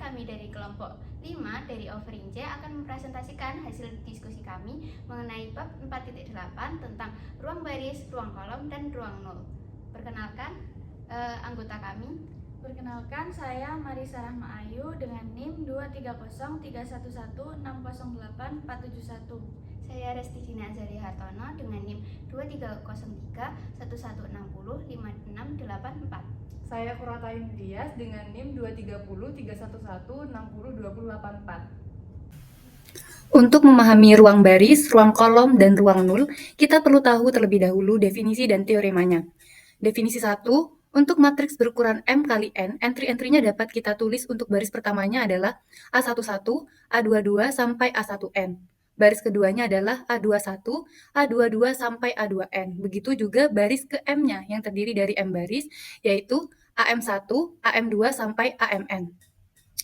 kami dari kelompok 5 dari Offering J akan mempresentasikan hasil diskusi kami mengenai bab 4.8 tentang ruang baris, ruang kolom, dan ruang nol. Perkenalkan anggota kami. Perkenalkan, saya Marisa Rahma Ayu dengan NIM 23031608471. Saya Resti Dina Azari Hartono dengan NIM 23031605684. Saya Kuratain Dias dengan NIM 2303111602084. Untuk memahami ruang baris, ruang kolom, dan ruang nul, kita perlu tahu terlebih dahulu definisi dan teoremanya. Definisi 1, untuk matriks berukuran M kali N, entry-entrynya dapat kita tulis untuk baris pertamanya adalah A11, A22, sampai A1N. Baris keduanya adalah A21, A22, sampai A2N. Begitu juga baris ke M-nya yang terdiri dari M baris, yaitu AM1, AM2, sampai AMN.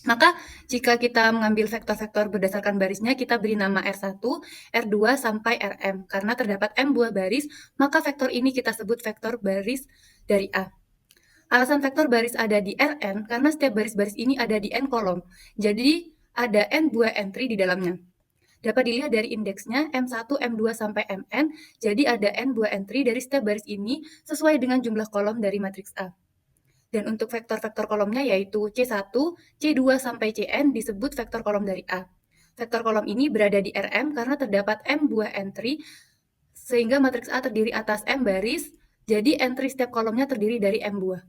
Maka jika kita mengambil vektor-vektor berdasarkan barisnya, kita beri nama R1, R2, sampai Rm. Karena terdapat M buah baris, maka vektor ini kita sebut vektor baris dari A. Alasan vektor baris ada di Rn karena setiap baris-baris ini ada di N kolom. Jadi ada N buah entry di dalamnya. Dapat dilihat dari indeksnya M1, M2, sampai Mn, jadi ada N buah entry dari setiap baris ini sesuai dengan jumlah kolom dari matriks A. Dan untuk vektor-vektor kolomnya yaitu C1, C2, sampai Cn disebut vektor kolom dari A. Vektor kolom ini berada di Rm karena terdapat M buah entry, sehingga matriks A terdiri atas M baris, jadi entry setiap kolomnya terdiri dari M buah.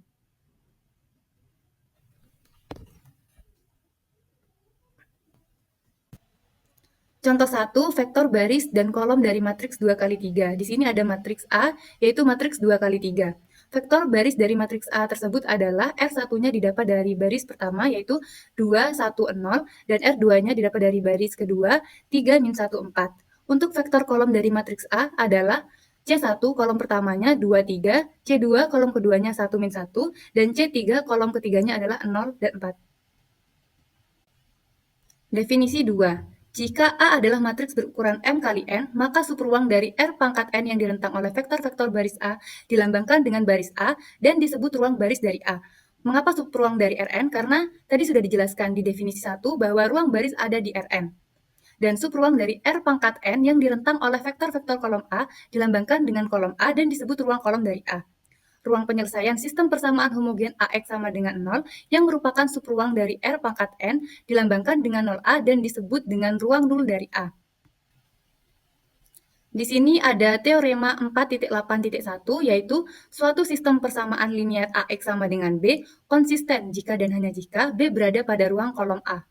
Contoh 1, vektor baris dan kolom dari matriks 2 kali 3. Di sini ada matriks A, yaitu matriks 2 kali 3. Vektor baris dari matriks A tersebut adalah R1-nya didapat dari baris pertama, yaitu 2, 1, 0, dan R2-nya didapat dari baris kedua, 3, min 1, 4. Untuk vektor kolom dari matriks A adalah C1 kolom pertamanya 2, 3, C2 kolom keduanya 1, min 1, dan C3 kolom ketiganya adalah 0 dan 4. Definisi 2. Jika A adalah matriks berukuran M kali N, maka subruang dari R pangkat N yang direntang oleh vektor-vektor baris A dilambangkan dengan baris A dan disebut ruang baris dari A. Mengapa subruang dari Rn? Karena tadi sudah dijelaskan di definisi 1 bahwa ruang baris ada di Rn. Dan subruang dari R pangkat N yang direntang oleh vektor-vektor kolom A dilambangkan dengan kolom A dan disebut ruang kolom dari A. Ruang penyelesaian sistem persamaan homogen AX sama dengan 0 yang merupakan subruang dari R pangkat N dilambangkan dengan 0A dan disebut dengan ruang nul dari A. Di sini ada teorema 4.8.1 yaitu suatu sistem persamaan linier AX sama dengan B konsisten jika dan hanya jika B berada pada ruang kolom A.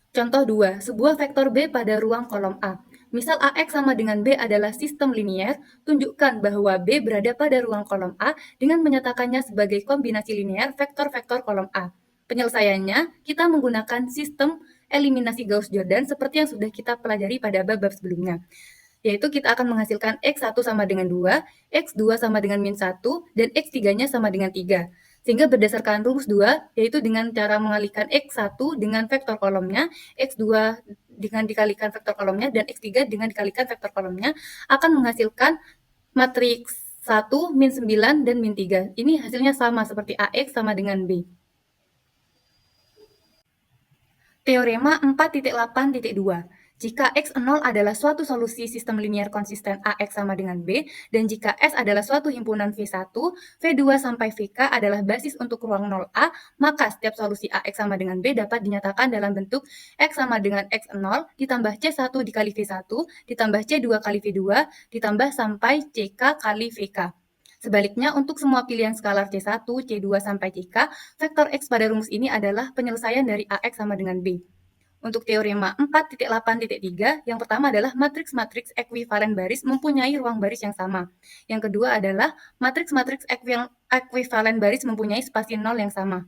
Contoh 2, sebuah vektor B pada ruang kolom A. Misal AX sama dengan B adalah sistem linier, tunjukkan bahwa B berada pada ruang kolom A dengan menyatakannya sebagai kombinasi linier vektor-vektor kolom A. Penyelesaiannya, kita menggunakan sistem eliminasi Gauss-Jordan seperti yang sudah kita pelajari pada bab-bab sebelumnya. Yaitu kita akan menghasilkan X1 sama dengan 2, X2 sama dengan min 1, dan X3-nya sama dengan 3. Sehingga berdasarkan rumus 2, yaitu dengan cara mengalihkan X1 dengan vektor kolomnya, X2 dengan dikalikan vektor kolomnya, dan X3 dengan dikalikan vektor kolomnya, akan menghasilkan matriks 1, min 9, dan min 3. Ini hasilnya sama seperti AX sama dengan B. Teorema 4.8.2. Jika X0 adalah suatu solusi sistem linier konsisten AX sama dengan B, dan jika S adalah suatu himpunan V1, V2 sampai Vk adalah basis untuk ruang 0A, maka setiap solusi AX sama dengan B dapat dinyatakan dalam bentuk X sama dengan X0 ditambah C1 dikali V1 ditambah C2 kali V2 ditambah sampai CK kali Vk. Sebaliknya, untuk semua pilihan skalar C1, C2, sampai CK, vektor X pada rumus ini adalah penyelesaian dari AX sama dengan B. Untuk teorema 4.8.3, yang pertama adalah matriks-matriks ekuivalen baris mempunyai ruang baris yang sama. Yang kedua adalah matriks-matriks ekuivalen baris mempunyai spasi 0 yang sama.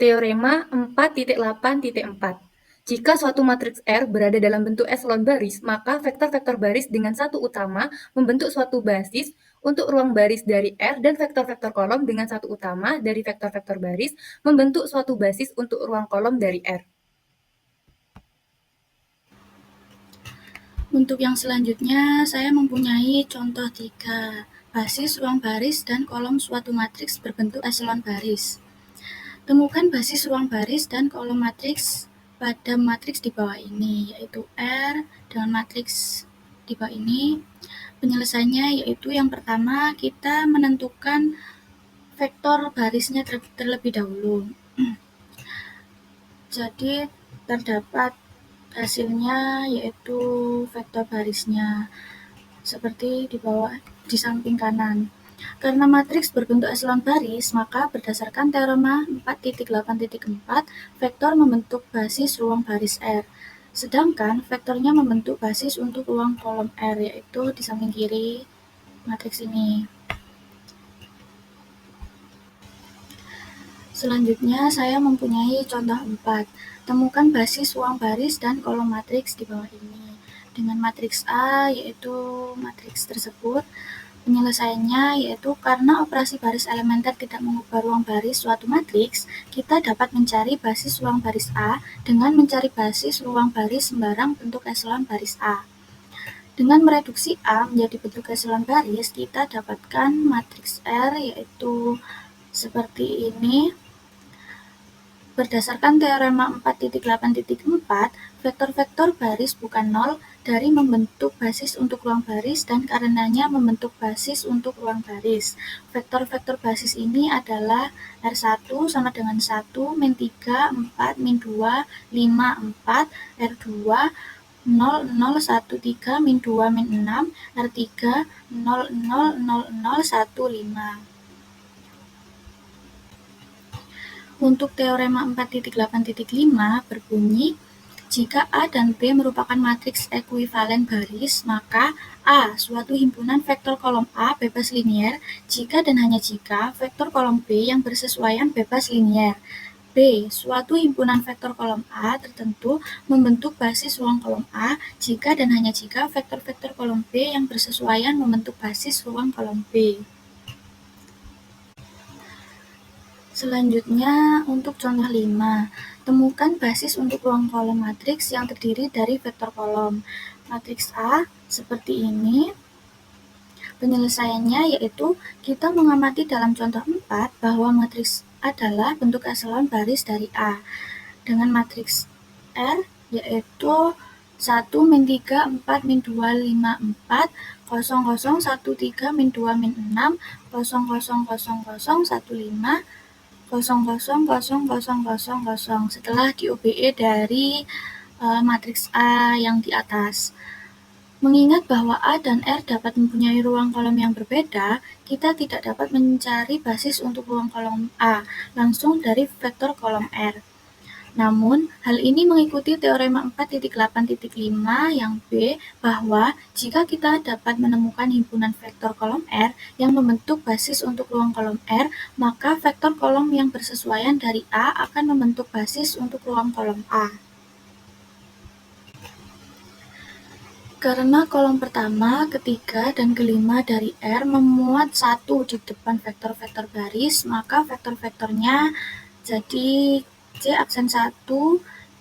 Teorema 4.8.4. Jika suatu matriks R berada dalam bentuk eselon baris, maka vektor-vektor baris dengan satu utama membentuk suatu basis untuk ruang baris dari R dan vektor-vektor kolom dengan satu utama dari vektor-vektor baris membentuk suatu basis untuk ruang kolom dari R. Untuk yang selanjutnya, saya mempunyai contoh 3. basis ruang baris dan kolom suatu matriks berbentuk eselon baris. Temukan basis ruang baris dan kolom matriks pada matriks di bawah ini, yaitu R dengan matriks di bawah ini. Penyelesaiannya yaitu yang pertama kita menentukan vektor barisnya terlebih dahulu. Jadi terdapat hasilnya yaitu vektor barisnya seperti di bawah di samping kanan. Karena matriks berbentuk eselon baris, maka berdasarkan teorema 4.8.4, vektor membentuk basis ruang baris R. Sedangkan vektornya membentuk basis untuk ruang kolom R, yaitu di samping kiri matriks ini. Selanjutnya, saya mempunyai contoh 4. Temukan basis ruang baris dan kolom matriks di bawah ini. Dengan matriks A, yaitu matriks tersebut, penyelesaiannya yaitu karena operasi baris elementer tidak mengubah ruang baris suatu matriks, kita dapat mencari basis ruang baris A dengan mencari basis ruang baris sembarang bentuk eselon baris A. Dengan mereduksi A menjadi bentuk eselon baris, kita dapatkan matriks R yaitu seperti ini. Berdasarkan teorema 4.8.4, vektor-vektor baris bukan nol dari membentuk basis untuk ruang baris dan karenanya membentuk basis untuk ruang baris. Vektor-vektor basis ini adalah R1 sama dengan 1, min 3, 4, min 2, 5, 4, R2, 0, 0, 1, 3, min 2, min 6, R3, 0, 0, 0, 0, 1, 5. Untuk teorema 4.8.5 berbunyi, jika A dan B merupakan matriks ekuivalen baris, maka A suatu himpunan vektor kolom A bebas linier jika dan hanya jika vektor kolom B yang bersesuaian bebas linier. B suatu himpunan vektor kolom A tertentu membentuk basis ruang kolom A jika dan hanya jika vektor-vektor kolom B yang bersesuaian membentuk basis ruang kolom B. Selanjutnya, untuk contoh 5, temukan basis untuk ruang kolom matriks yang terdiri dari vektor kolom. Matriks A seperti ini. Penyelesaiannya yaitu kita mengamati dalam contoh 4 bahwa matriks adalah bentuk eselon baris dari A. Dengan matriks R yaitu 1, min 3, 4, min 2, 5, 4, 0, 0, 1, 3, min 2, min 6, 0, 0, 0, 0, 1, 5, 0,0,0,0,0 setelah di-OBE dari matriks A yang di atas. Mengingat bahwa A dan R dapat mempunyai ruang kolom yang berbeda, kita tidak dapat mencari basis untuk ruang kolom A langsung dari vektor kolom R. Namun, hal ini mengikuti teorema 4.8.5 yang B, bahwa jika kita dapat menemukan himpunan vektor kolom R yang membentuk basis untuk ruang kolom R, maka vektor kolom yang bersesuaian dari A akan membentuk basis untuk ruang kolom A. Karena kolom pertama, ketiga, dan kelima dari R memuat 1 di depan vektor-vektor baris, maka vektor-vektornya jadi C aksen 1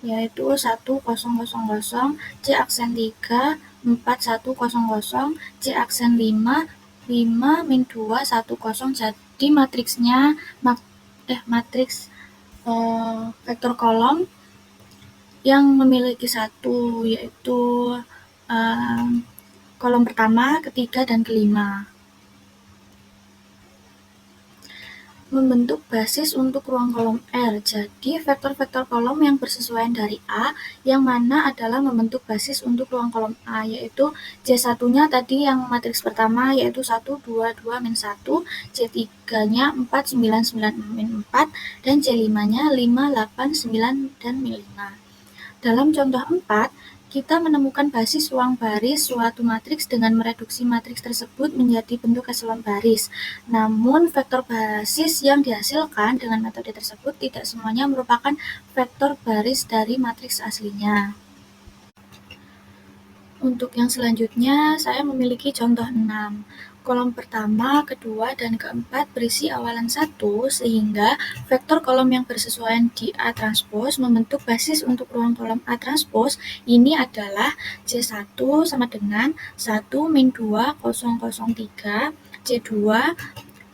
yaitu 1, 0, 0, 0, C aksen 3, 4, 1, 0, 0, C aksen 5, 5, min 2, 1, 0. Jadi matriksnya matriks vektor kolom yang memiliki 1 yaitu kolom pertama, ketiga, dan kelima. Membentuk basis untuk ruang kolom R. Jadi, vektor-vektor kolom yang bersesuaian dari A, yang mana adalah membentuk basis untuk ruang kolom A, yaitu C1-nya tadi yang matriks pertama, yaitu 1, 2, 2, min 1, C3-nya 4, 9, 9, min 4, dan C5-nya 5, 8, 9, dan min 5. Dalam contoh 4, kita menemukan basis ruang baris suatu matriks dengan mereduksi matriks tersebut menjadi bentuk eselon baris. Namun, vektor basis yang dihasilkan dengan metode tersebut tidak semuanya merupakan vektor baris dari matriks aslinya. Untuk yang selanjutnya, saya memiliki contoh 6. Kolom pertama, kedua, dan keempat berisi awalan 1, sehingga vektor kolom yang bersesuaian di A transpos membentuk basis untuk ruang kolom A transpos. Ini adalah C1 sama dengan 1, min 2, 0, 0, 3, C2,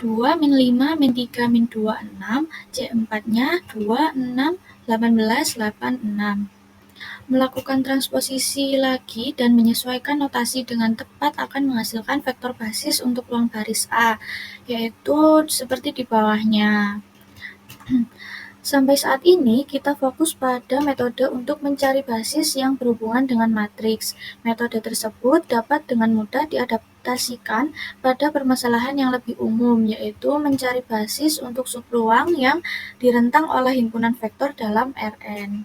2, min 5, min 3, min 2, 6. C4-nya 2, 6, 18, 8, 6. Melakukan transposisi lagi dan menyesuaikan notasi dengan tepat akan menghasilkan vektor basis untuk ruang baris A, yaitu seperti di bawahnya. Sampai saat ini, kita fokus pada metode untuk mencari basis yang berhubungan dengan matriks. Metode tersebut dapat dengan mudah diadaptasikan pada permasalahan yang lebih umum, yaitu mencari basis untuk subruang yang direntang oleh himpunan vektor dalam Rn.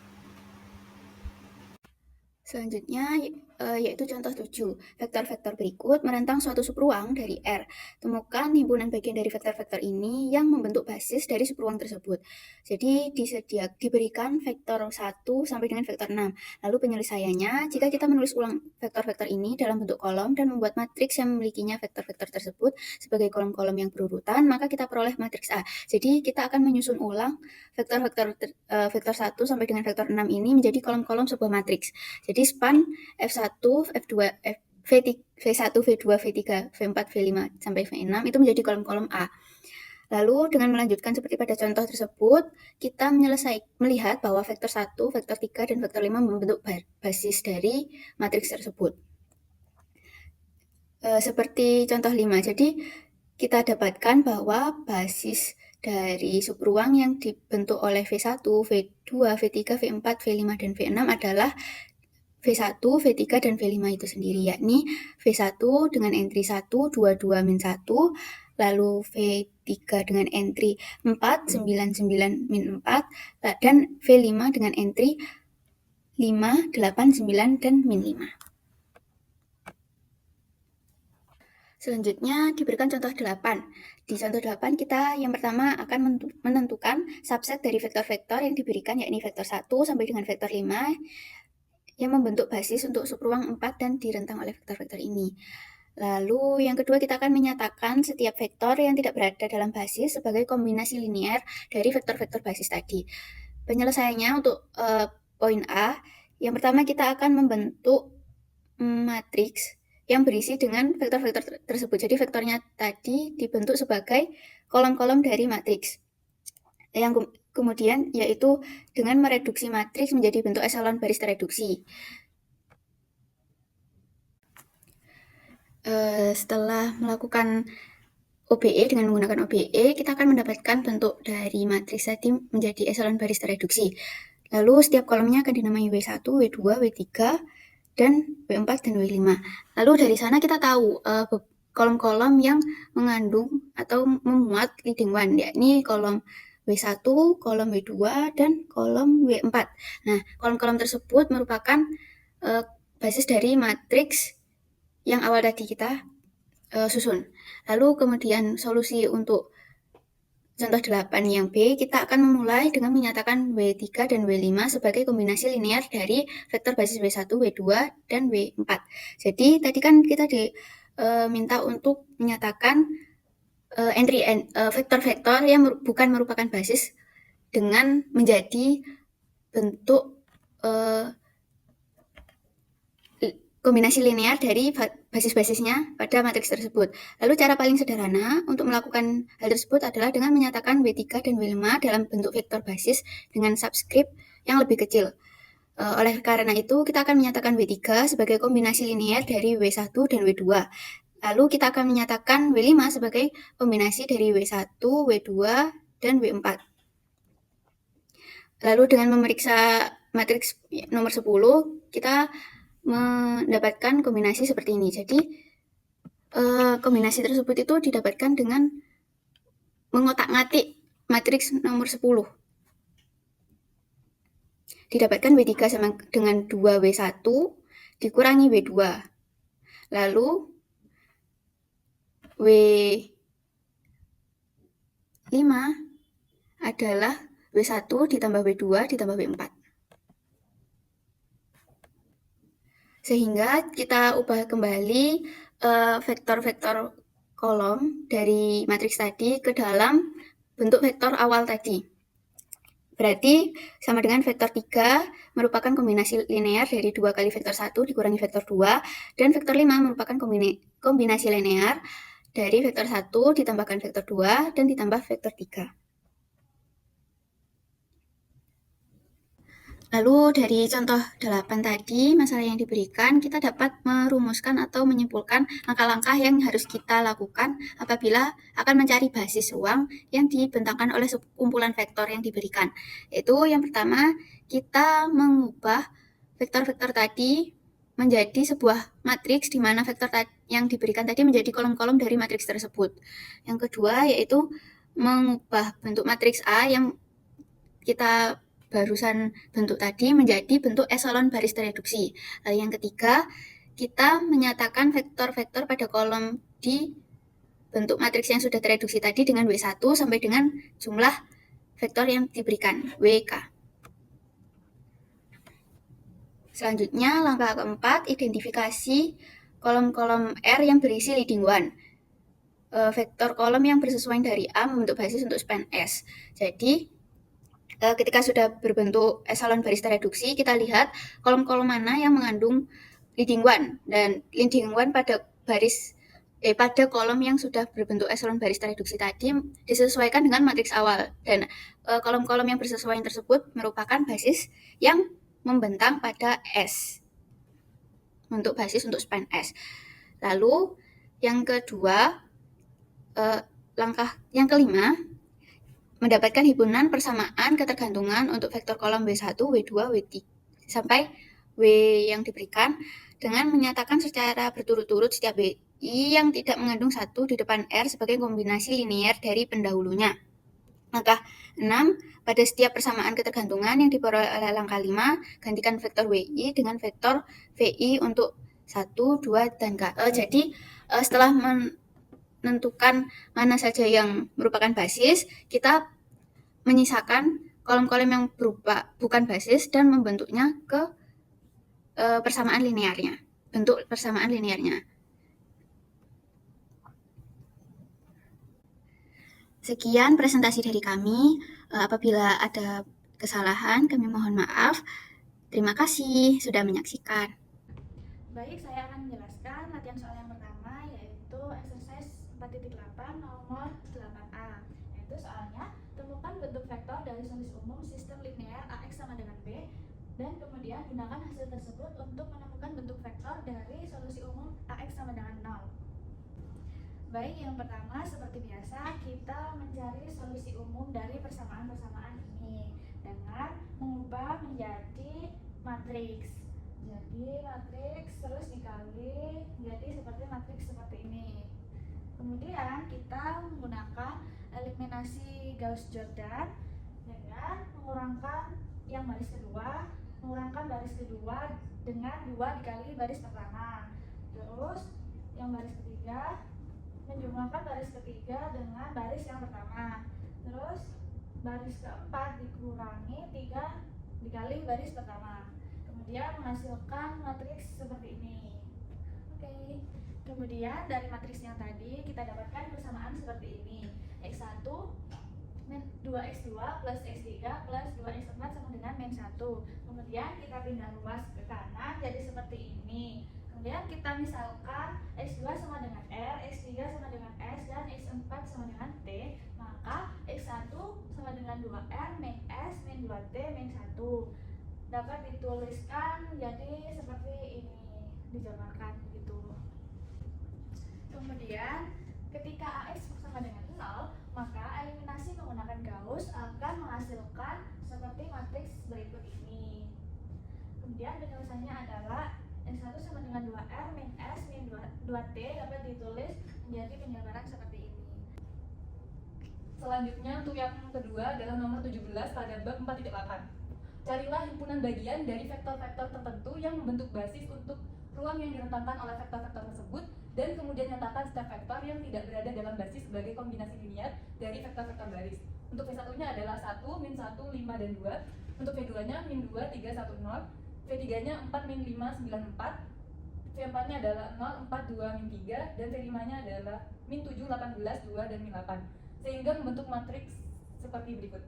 Selanjutnya yaitu contoh 7. Vektor-vektor berikut menentang suatu subruang dari R. Temukan himpunan bagian dari vektor-vektor ini yang membentuk basis dari subruang tersebut. Jadi diberikan vektor 1 sampai dengan vektor 6. Lalu penyelesaiannya, jika kita menulis ulang vektor-vektor ini dalam bentuk kolom dan membuat matriks yang memilikinya vektor-vektor tersebut sebagai kolom-kolom yang berurutan, maka kita peroleh matriks A. Jadi kita akan menyusun ulang vektor 1 sampai dengan vektor 6 ini menjadi kolom-kolom sebuah matriks. Jadi span F1, F2, V1, V2, V3, V4, V5, sampai V6 itu menjadi kolom-kolom A. Lalu dengan melanjutkan seperti pada contoh tersebut, kita melihat bahwa vektor 1, vektor 3, dan vektor 5 membentuk basis dari matriks tersebut. Seperti contoh 5, jadi kita dapatkan bahwa basis dari subruang yang dibentuk oleh V1, V2, V3, V4, V5, dan V6 adalah V1, V3, dan V5 itu sendiri, yakni V1 dengan entry 1, 2, 2, min 1, lalu V3 dengan entry 4, 9, 9, min 4, dan V5 dengan entry 5, 8, 9, dan min 5. Selanjutnya diberikan contoh 8. Di contoh 8 kita yang pertama akan menentukan subset dari vektor-vektor yang diberikan, yakni vektor 1 sampai dengan vektor 5 yang membentuk basis untuk subruang 4 dan direntang oleh vektor-vektor ini. Lalu yang kedua kita akan menyatakan setiap vektor yang tidak berada dalam basis sebagai kombinasi linear dari vektor-vektor basis tadi. Penyelesaiannya untuk poin A, yang pertama kita akan membentuk matriks yang berisi dengan vektor-vektor tersebut. Jadi vektornya tadi dibentuk sebagai kolom-kolom dari matriks. Yang kemudian yaitu dengan mereduksi matriks menjadi bentuk eselon baris tereduksi. Setelah melakukan OBE dengan menggunakan OBE, kita akan mendapatkan bentuk dari matriks tadi menjadi eselon baris tereduksi. Lalu setiap kolomnya akan dinamai W1, W2, W3, dan W4 dan W5. Lalu dari sana kita tahu kolom-kolom yang mengandung atau memuat leading one, yakni kolom W1, kolom W2, dan kolom W4. Nah, kolom-kolom tersebut merupakan basis dari matriks yang awal tadi kita susun. Lalu kemudian solusi untuk contoh 8 yang B, kita akan memulai dengan menyatakan W3 dan W5 sebagai kombinasi linear dari vektor basis W1, W2, dan W4. Jadi tadi kan kita diminta untuk menyatakan vektor-vektor yang bukan merupakan basis dengan menjadi bentuk kombinasi linear dari basis-basisnya pada matriks tersebut. Lalu cara paling sederhana untuk melakukan hal tersebut adalah dengan menyatakan W3 dan W5 dalam bentuk vektor basis dengan subskrip yang lebih kecil. Oleh karena itu, kita akan menyatakan W3 sebagai kombinasi linear dari W1 dan W2. Lalu kita akan menyatakan W5 sebagai kombinasi dari W1, W2, dan W4. Lalu dengan memeriksa matriks nomor 10, kita mendapatkan kombinasi seperti ini. Jadi kombinasi tersebut itu didapatkan dengan mengotak-ngatik matriks nomor 10. Didapatkan W3 sama dengan 2W1 dikurangi W2. Lalu W5 adalah W1 ditambah W2 ditambah W4. Sehingga kita ubah kembali vektor-vektor kolom dari matriks tadi ke dalam bentuk vektor awal tadi. Berarti sama dengan vektor 3 merupakan kombinasi linear dari 2 kali vektor 1 dikurangi vektor 2, dan vektor 5 merupakan kombinasi linear Dari vektor 1 ditambahkan vektor 2 dan ditambah vektor 3. Lalu dari contoh 8 tadi, masalah yang diberikan, kita dapat merumuskan atau menyimpulkan langkah-langkah yang harus kita lakukan apabila akan mencari basis ruang yang dibentangkan oleh kumpulan vektor yang diberikan. Yaitu yang pertama, kita mengubah vektor-vektor tadi menjadi sebuah matriks di mana vektor yang diberikan tadi menjadi kolom-kolom dari matriks tersebut. Yang kedua yaitu mengubah bentuk matriks A yang kita barusan bentuk tadi menjadi bentuk eselon baris tereduksi. Lalu yang ketiga, kita menyatakan vektor-vektor pada kolom di bentuk matriks yang sudah tereduksi tadi dengan W1 sampai dengan jumlah vektor yang diberikan, WK. Selanjutnya, langkah keempat, identifikasi kolom-kolom R yang berisi leading one. Vektor kolom yang bersesuaian dari A membentuk basis untuk span S. Jadi, ketika sudah berbentuk eselon baris tereduksi, kita lihat kolom-kolom mana yang mengandung leading one, dan leading one pada kolom yang sudah berbentuk eselon baris tereduksi tadi disesuaikan dengan matriks awal, dan kolom-kolom yang bersesuaian tersebut merupakan basis yang membentang pada S, untuk basis untuk span S. Lalu yang kedua, langkah yang kelima, mendapatkan himpunan persamaan ketergantungan untuk vektor kolom W1, W2, W3 sampai W yang diberikan dengan menyatakan secara berturut-turut setiap WI yang tidak mengandung 1 di depan R sebagai kombinasi linear dari pendahulunya. Langkah 6, pada setiap persamaan ketergantungan yang diperoleh oleh langkah 5, gantikan vektor WI dengan vektor VI untuk 1, 2, dan K. Jadi setelah menentukan mana saja yang merupakan basis, kita menyisakan kolom-kolom yang berupa bukan basis dan membentuknya ke persamaan linearnya, bentuk persamaan linearnya. Sekian presentasi dari kami. Apabila ada kesalahan, kami mohon maaf. Terima kasih sudah menyaksikan. Baik, saya akan menjelaskan latihan soal yang pertama, yaitu exercise 4.8 nomor 8A. Yaitu soalnya, temukan bentuk vektor dari solusi umum sistem linear AX sama dengan B, dan kemudian gunakan hasil tersebut untuk menemukan bentuk vektor dari solusi umum AX sama dengan 0. Baik, yang pertama seperti biasa kita mencari solusi umum dari persamaan-persamaan ini dengan mengubah menjadi matriks. Jadi matriks terus dikali jadi seperti matriks seperti ini. Kemudian kita menggunakan eliminasi Gauss-Jordan dengan mengurangkan yang baris kedua, mengurangkan baris kedua dengan 2 dikali baris pertama. Terus yang baris ketiga menjumlahkan baris ketiga dengan baris yang pertama. Terus baris keempat dikurangi 3 dikali baris pertama. Kemudian menghasilkan matriks seperti ini. Oke. Kemudian dari matriks yang tadi kita dapatkan persamaan seperti ini. X1 min 2x2 plus x3 plus 2x4 sama dengan min 1. Kemudian kita pindah ruas ke kanan jadi seperti ini. Kemudian kita misalkan x2 sama dengan R, x3 sama dengan S, dan x4 sama dengan T. Maka x1 sama dengan 2R min S min 2T min 1 dapat dituliskan jadi seperti ini, dijabarkan gitu. Kemudian ketika AX sama dengan 0, maka eliminasi menggunakan Gauss akan menghasilkan seperti matriks berikut ini. Kemudian penulisannya adalah X1 sama dengan 2R min S min 2T dapat ditulis menjadi penjabaran seperti ini. Selanjutnya untuk yang kedua adalah nomor 17 pada bab 4.8. Carilah himpunan bagian dari vektor-vektor tertentu yang membentuk basis untuk ruang yang direntangkan oleh vektor-vektor tersebut, dan kemudian nyatakan setiap vektor yang tidak berada dalam basis sebagai kombinasi linear dari vektor-vektor baris. Untuk V1-nya adalah 1, min 1, 5, dan 2. Untuk V2-nya min 2, 3, 1, 0. V3-nya 4, min 5, 9, 4. V4-nya adalah 0, 4, 2, min 3. Dan V5-nya adalah min 7, 18, 2, dan min 8. Sehingga membentuk matriks seperti berikut.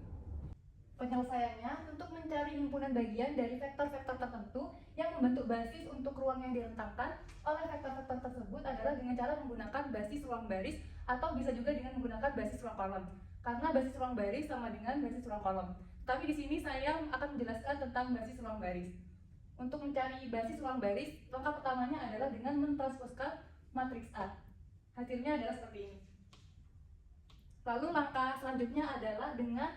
Penyelesaiannya, untuk mencari himpunan bagian dari vektor-vektor tertentu yang membentuk basis untuk ruang yang direntangkan oleh vektor-vektor tersebut adalah dengan cara menggunakan basis ruang baris atau bisa juga dengan menggunakan basis ruang kolom. Karena basis ruang baris sama dengan basis ruang kolom. Tapi di sini saya akan menjelaskan tentang basis ruang baris. Untuk mencari basis ruang baris, langkah pertamanya adalah dengan mentransposkan matriks A. Hasilnya adalah seperti ini. Lalu langkah selanjutnya adalah dengan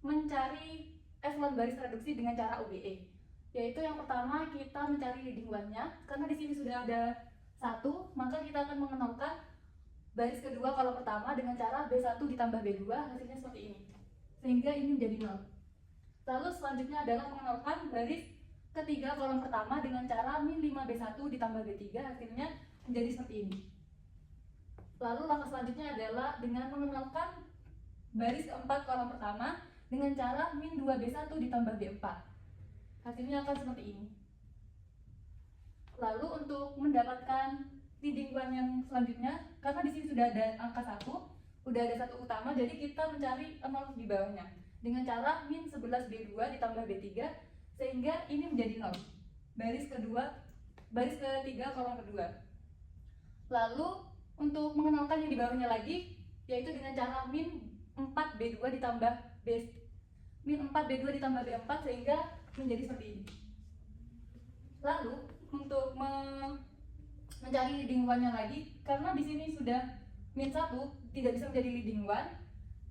mencari echelon baris reduksi dengan cara OBE. Yaitu yang pertama kita mencari leading one-nya. Karena di sini sudah ada 1, maka kita akan mengenalkan baris kedua kolom pertama dengan cara B1 ditambah B2, hasilnya seperti ini. Sehingga ini menjadi 0. Lalu selanjutnya adalah mengenalkan baris ketiga kolom pertama dengan cara min 5B1 ditambah B3, hasilnya menjadi seperti ini. Lalu langkah selanjutnya adalah dengan mengenalkan baris keempat kolom pertama dengan cara min 2B1 ditambah B4. Hasilnya akan seperti ini. Lalu untuk mendapatkan leading one yang selanjutnya, karena di sini sudah ada angka 1, sudah ada 1 utama, jadi kita mencari 0 di bawahnya dengan cara min 11B2 ditambah B3, sehingga ini menjadi 0. Baris ketiga kolom kedua. Lalu untuk mengenalkan yang di bawahnya lagi, yaitu dengan cara min 4B2 ditambah B4 sehingga menjadi seperti ini. Lalu untuk mencari leading one-nya lagi, karena di sini sudah min 1 tidak bisa menjadi leading one,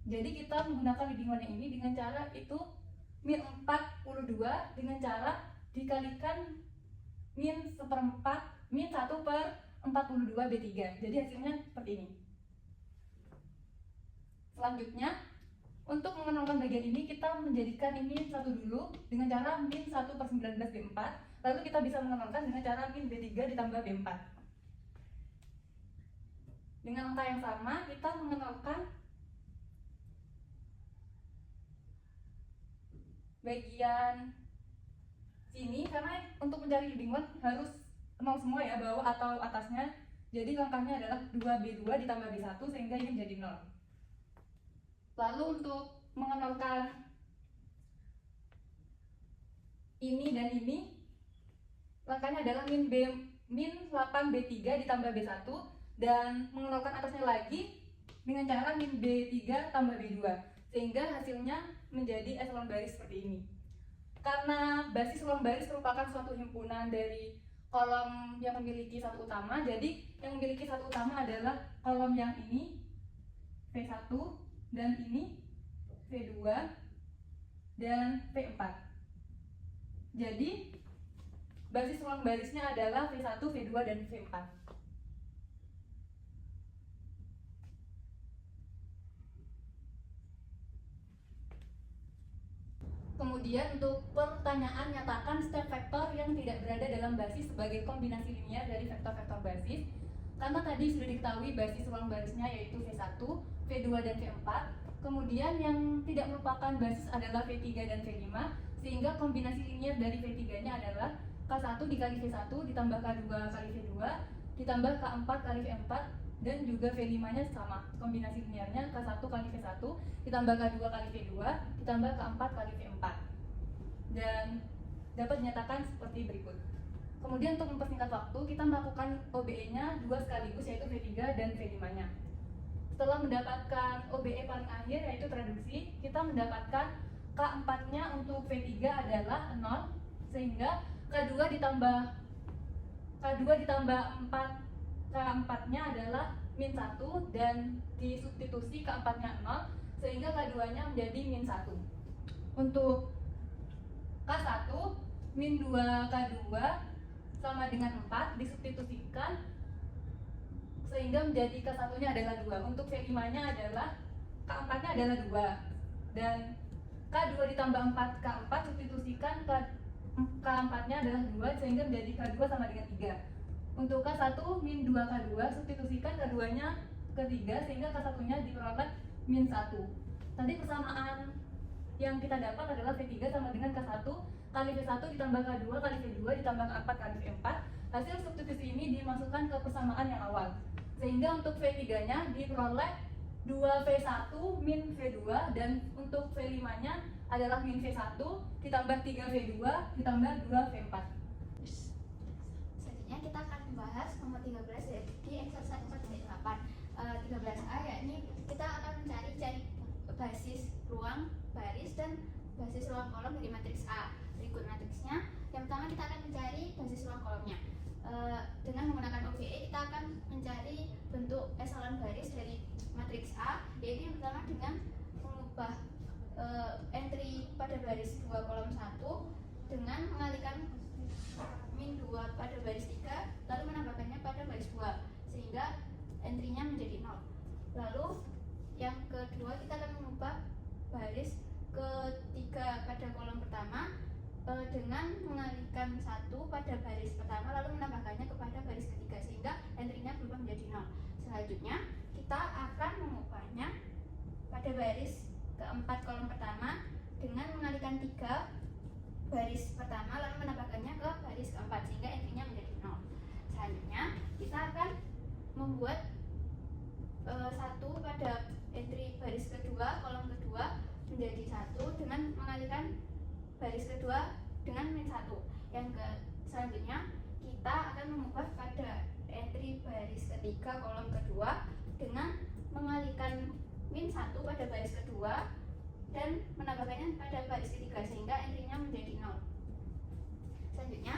jadi kita menggunakan leading one ini dengan cara itu min 42 dengan cara dikalikan min 1/42 B3. Jadi hasilnya seperti ini. Selanjutnya, untuk mengenalkan bagian ini kita menjadikan ini 1 dulu dengan cara min 1/19 B4. Lalu kita bisa mengenalkan dengan cara min B3 ditambah B4. Dengan angka yang sama kita mengenalkan bagian sini, karena untuk mencari leading one harus 0 semua ya, bawah atau atasnya. Jadi langkahnya adalah 2B2 ditambah B1 sehingga ini menjadi 0. Lalu untuk mengenalkan ini dan ini, langkahnya adalah min 8B3 ditambah B1 dan mengenalkan atasnya lagi dengan cara min B3 tambah B2 sehingga hasilnya menjadi echelon baris seperti ini. Karena basis ruang baris merupakan suatu himpunan dari kolom yang memiliki 1 utama, jadi yang memiliki 1 utama adalah kolom yang ini V1 dan ini V2 dan V4. Jadi basis ruang barisnya adalah V1, V2 dan V4. Kemudian untuk pertanyaan, nyatakan setiap vektor yang tidak berada dalam basis sebagai kombinasi linear dari vektor-vektor basis. Karena tadi sudah diketahui basis ruang barisnya yaitu V1, V2 dan V4. Kemudian yang tidak merupakan basis adalah V3 dan V5, sehingga kombinasi linear dari V3-nya adalah K1 dikali V1 ditambah K2 kali V2 ditambah K4 kali V4, dan juga V5-nya sama. Kombinasi linearnya K1 kali V1 ditambah K2 kali V2 ditambah K4 kali V4. Dan dapat dinyatakan seperti berikut. Kemudian untuk mempersingkat waktu, kita melakukan OBE-nya 2 sekaligus, yaitu V3 dan V5-nya. Setelah mendapatkan OBE paling akhir, yaitu reduksi, kita mendapatkan K4-nya untuk V3 adalah 0, sehingga K2 ditambah 4, K4-nya adalah min 1, dan disubstitusi K4-nya 0, sehingga K2-nya menjadi min 1. Untuk K1, min 2K2 sama dengan 4, disubstitusikan sehingga menjadi K1-nya adalah 2. Untuk V5-nya adalah K4-nya adalah 2, dan K2 ditambah 4 K4 substitusikan K4-nya adalah 2 sehingga menjadi K2 sama dengan 3. Untuk K1 min 2K2 substitusikan K2-nya ke 3 sehingga K1-nya diperoleh min 1. Tadi persamaan yang kita dapat adalah V3 sama dengan K1 kali V1 ditambah K2 kali V2 ditambah K4 kali V4. Hasil substitusi ini dimasukkan ke persamaan yang awal, sehingga untuk V3-nya diperoleh 2V1 min V2, dan untuk V5-nya adalah min V1 ditambah 3V2 ditambah 2V4. Selanjutnya kita akan membahas nomor 13 di exercise 4.8. 13A, yakni kita akan cari basis ruang baris dan basis ruang kolom dari matriks A. Berikut matriksnya. Yang pertama kita akan mencari basis ruang kolomnya. Dengan menggunakan OBE kita akan mencari bentuk eselon baris dari matriks A, yaitu yang pertama dengan mengubah entry pada baris 2 kolom 1 dengan mengalihkan min 2 pada baris 3 lalu menambahkannya pada baris 2 sehingga entry-nya menjadi 0. Lalu yang kedua kita akan mengubah baris ketiga pada kolom pertama dengan mengalihkan 1 pada baris pertama lalu menambahkannya kepada baris ketiga sehingga entry-nya berubah menjadi 0. Selanjutnya kita akan mengubahnya pada baris keempat kolom pertama dengan mengalihkan 3 baris pertama lalu menambahkannya ke baris keempat sehingga entry-nya menjadi 0. Selanjutnya kita akan membuat 1 pada entry baris kedua kolom kedua menjadi 1 dengan mengalihkan baris kedua dengan min 1. Selanjutnya kita akan mengubah pada entry baris ketiga kolom kedua dengan mengalihkan min 1 pada baris kedua dan menambahkannya pada baris ketiga sehingga entry-nya menjadi 0. Selanjutnya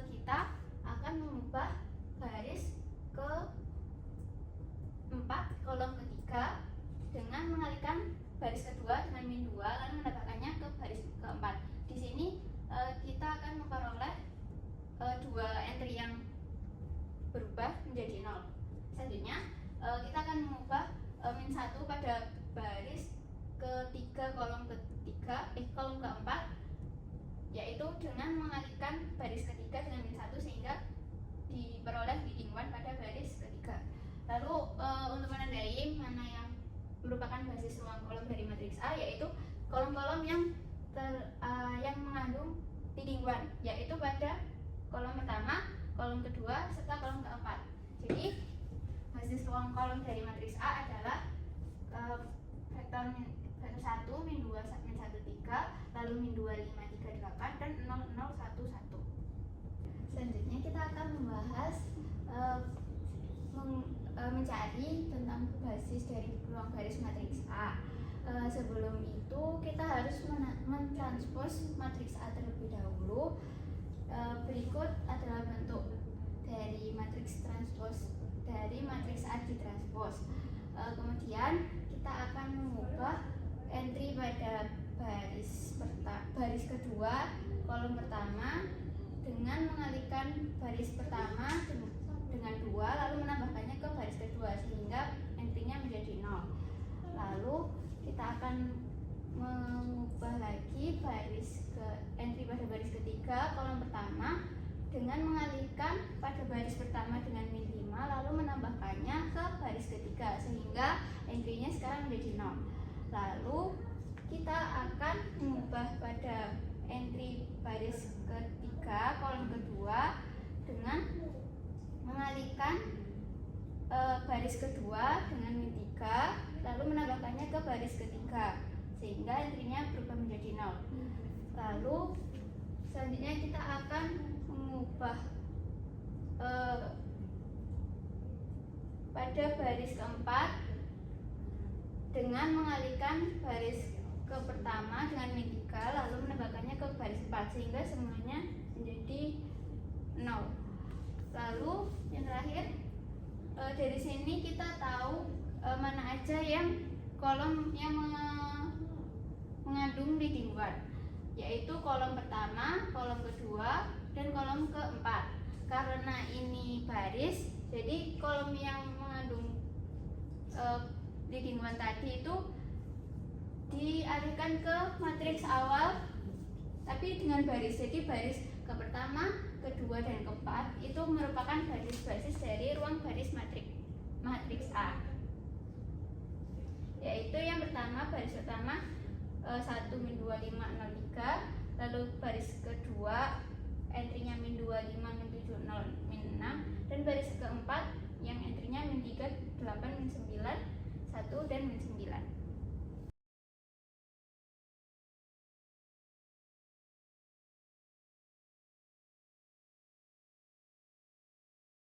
kita akan mengubah baris ke 4 kolom ketiga dengan mengalihkan baris kedua dengan min 2 lalu menambahkannya ke baris keempat. Di sini kita akan memperoleh 2 entry yang berubah menjadi 0. Selanjutnya kita akan mengubah min 1 pada baris ketiga kolom keempat, yaitu dengan mengalihkan baris ketiga dengan min 1 sehingga diperoleh leading one pada baris ketiga. Lalu untuk menandai mana yang merupakan basis ruang kolom dari matriks A, yaitu kolom-kolom yang mengandung leading one, yaitu pada kolom pertama, kolom kedua, serta kolom keempat. Jadi basis ruang kolom dari matriks A adalah vektor 1, min 2, min 1, 3, lalu min 2, 5, 3, 8, dan 0, 0, 1, 1. Selanjutnya kita akan membahas mencari tentang basis dari ruang baris matriks A. Sebelum itu kita harus mentranspos matriks A terlebih dahulu. Berikut adalah bentuk dari matriks transpos dari matriks A ditranspos. Kemudian kita akan mengubah entry pada baris kedua kolom pertama dengan mengalihkan baris pertama dengan 2 lalu menambahkannya ke baris kedua sehingga entry-nya menjadi 0. Lalu kita akan mengubah lagi entry pada baris ketiga kolom pertama dengan mengalihkan pada baris pertama dengan min 5 lalu menambahkannya ke baris ketiga sehingga entry-nya sekarang menjadi 0. Lalu kita akan mengubah pada entry baris ketiga kolom kedua dengan mengalihkan baris kedua dengan min 3 lalu menambahkannya ke baris ketiga sehingga entry-nya berubah menjadi 0. Lalu selanjutnya kita akan mengubah pada baris keempat dengan mengalihkan baris ke pertama dengan min 3 lalu menambahkannya ke baris 4 sehingga semuanya menjadi 0. Lalu yang terakhir dari sini kita tahu mana aja yang kolom yang mengandung leading one, yaitu kolom pertama, kolom kedua, dan kolom keempat. Karena ini baris, jadi kolom yang mengandung leading one tadi itu dialihkan ke matriks awal tapi dengan baris. Jadi baris ke pertama, kedua, dan keempat itu merupakan basis dari ruang baris matriks A, yaitu yang pertama baris pertama 1, min 2, 5, 0, 3, lalu baris kedua entry-nya min 2, 5, min 7, 0, min 6, dan baris keempat yang entry-nya min 3, 8, min 9, 1 dan min 9.